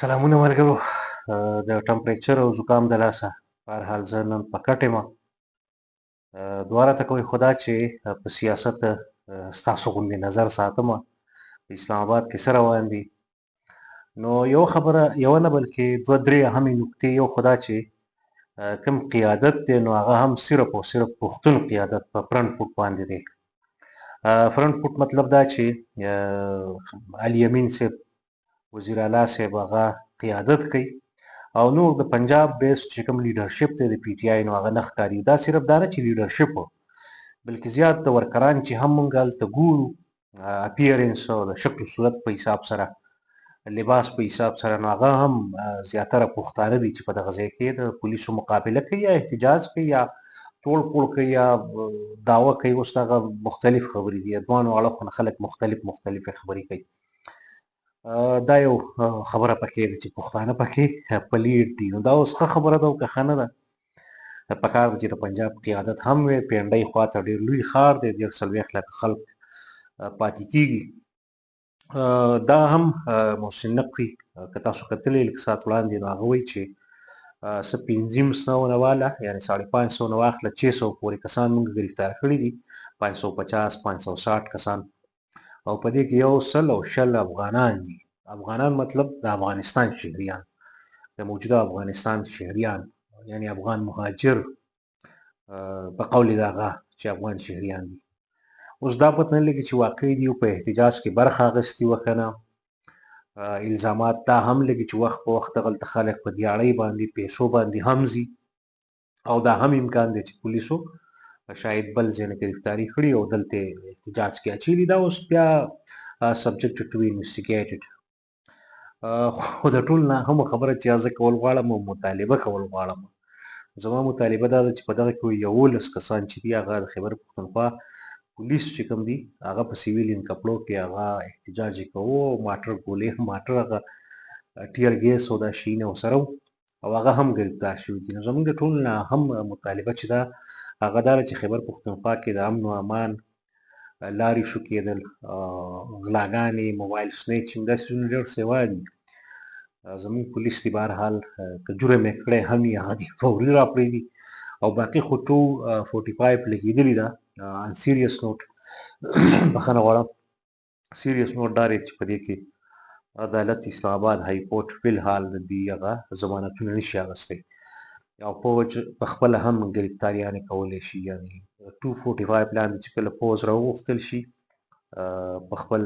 سلامونه ملګرو. د ټمپریچر او زکام د لاسه په هر حال زه نن په کټ یم. دعا راته کوئ خدا چې په سیاست ستاسو غوندې نظر ساتمه. په اسلام آباد کې څه روان دي. نو یوه نه بلکې دوه درې اهمې نکتې. یو خو دا چې کوم قیادت دی نو هغه هم صرف او صرف پښتون قیادت په فرنټ فوټ باندې دی. فرنټ فوټ مطلب دا چې علي امین صاحب وزیر اعلی صاحب هغه قیادت کوي او نور د پنجاب بیسډ چې کوم لیډرشپ دی د پی ټی آی نو هغه نه ښکاري. دا صرف دا نه چې لیډرشپ و بلکې زیات د ورکران چې هم موږ هلته ګورو اپیرنس او د شکل صورت په حساب سره لباس په حساب سره نو هغه هم زیاتره پښتانه دي چې په دغه ځای کې د پولیسو مقابله کوي یا احتجاج کوي یا توړ پوړ کوي یا دعوه کوي. اوس هغه مختلف خبرې دي، دواړو اړخو نه خلک مختلفې خبرې کوي. دا یو خبره پکې ده چې پښتانه پکې په لیډ دي. نو دا اوس ښه خبره ده او که ښه نه ده. پکار ده چې د پنجاب قیادت هم وي. پینډۍ خواته ډېر لوی ښار دی، 40 لکه خلک پاتې کېږي. دا هم محسن نقوي که تاسو کتلې لږ ساعت وړاندې نو هغه وایي چې څه 500 نه واله یعنې 550 نه واخله 600 پورې کسان موږ ګرفتار کړي دي، 550 560 کسان، او په دې کې 120 افغانان دي. افغانان مطلب د افغانستان شهریان، د موجوده افغانستان شهریان، یعنی افغان مهاجر په قول د هغه چې افغان شهریان دي. اوس دا پته نه لګي چې واقعي دي په احتجاج کې برخه اخیستې وه که نه. الزامات دا هم لګي چې وخت په وخت دغلته خلک په دیاړۍ باندې پیسو باندې هم ځي او دا هم امکان دی چې پولیسو شاید بل ځای نه ګرفتاري کړي او دلته احتجاج کې اچولي. دا اوس بیا سبجیکټ ټو بي انویسټیګیټډ. خو د ټول نه هم خبره چې زه کول غواړم او مطالبه کول غواړم. زما مطالبه دا ده چې په دغه کې 11 کسان چې دي هغه د خیبر پښتونخوا پولیس چې کوم دي هغه په سیویلین کپړو کې هغه احتجاج یې کوو او ماټر ګولۍ ماټر هغه ټیر ګیس او دا شیونه ورسره او هغه هم ګرفتار شوي دي. نو زموږ د ټول نه هم مطالبه چې ده هغه دا ده چې خیبر پښتونخوا کې د امن او امان لارې شو کېدل، غلاګانې، موبایل سنیچینګ، داسې څیزونه ډېر سیوا دي. زموږ پولیس دي به هر حال که جرم یې کړی هم وي هغه دې فوري راپرېږدي او باقي خو 245 لګېدلې ده. ان سیریس نوټ بخښنه غواړم، سیریس نوټ دا دی چې په دې کې عدالت اسلام آباد های کورټ فلحال د دې هغه ضمانتونه نشي اخیستی او پوج په خپله هم ګرفتاریانې کولی شي. یعنې 245 لاندې چې کله پوځ راوغوښتل شي په خپل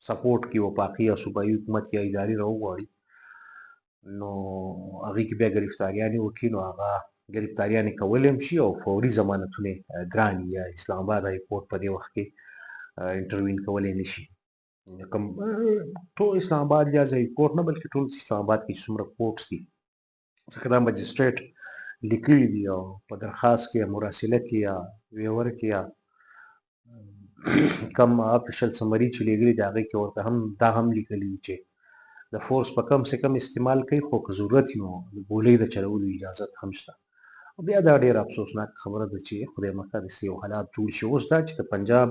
سپورټ کې وفاقي یا صوبایي حکومت یا ادارې راوغواړي نو هغې کې بیا ګرفتاریانې وکړي نو هغه ګرفتاریانې کولی هم شي او فوري ضمانتونه ګران یا اسلام آباد های کورټ په دې وخت کې انټروین کولی نه شي. کوم ټول اسلام آباد یا های کورټ نه بلکې ټول اسلام آباد کې څومره کورټس دي ځکه دا مجسټریټ لیکلي دي او په درخواست کې یا مراسله کې یا ویور کې یا کم افیشل سمري چې لیږلي دي هغې کې ورته هم دا هم لیکلي دي چې د فورس په کم سے کم استعمال کوي خو که ضرورت وي نو د ګولۍ د چلولو اجازت هم شته. بیا دا ډېره افسوسناک خبره ده چې خدای مکړه داسې یو حالات جوړ شي. اوس دا چې د پنجاب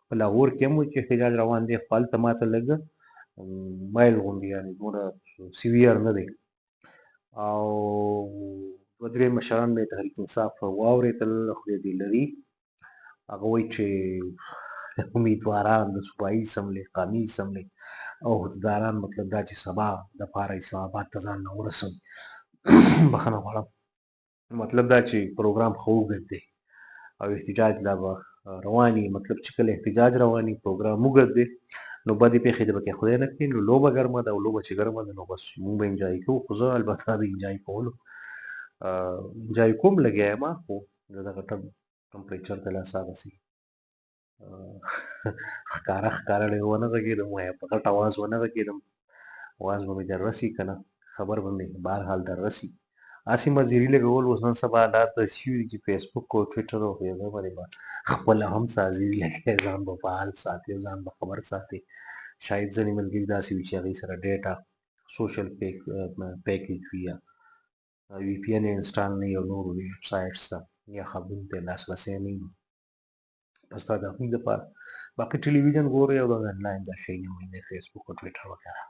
په لاهور کې هم وایي چې احتجاج روان دی خو هلته ماته لږ مایل غوندې یعنې دومره سیویر نه دی او دوه درې مشران مې تحریک انصاف واورېدل خدای دې لري هغه وایي چې امیدواران د صوبایي اسمبلۍ قومي اسمبلۍ او عهدهداران مطلب دا چې سبا دپاره اسلام آباد ته ځان راورسوي. بخښنه غواړم، مطلب دا چې پروګرام ښه اوږد دی او احتجاج لا به رواني. مطلب چې کله احتجاج رواني پروګرام اوږد دی نو بدې پېښې دې پکې خدای نه کړي نو لوبه ګرمه ده او لوبه چې ګرمه ده نو بس موږ به انجای کوو. خو زه البته د انجای کولو انجای کوم لګیا یم خو د دغه ټمپریچر د لاسه هغسې ښکاره ډېر ونه غږېدم یا په غټ اواز ونه غږېدم. اواز به مې در رسي که نه خبر به مې به هر حال در رسي. هسې مزیري لګول اوس نن سبا حالات داسې شوي دي چې فیسبوک او ټویټر او هغه باندې به خپله هم سازري لګوي ځان به فعال ساتي او ځان به خبر ساتي. شاید ځینې ملګري داسې وي چې هغوی سره ډیټا سوشل پیکیج وي یا وي پي این یې انسټال نه وي او نور ویب سایټس ته یا خبرونو ته یې لاسرسی نه وي بس دا د هغوی دپاره. باقي ټلویزیون ګورئ او دا انلاین دا شی نه وینئ فیسبوک او ټویټر وغیره.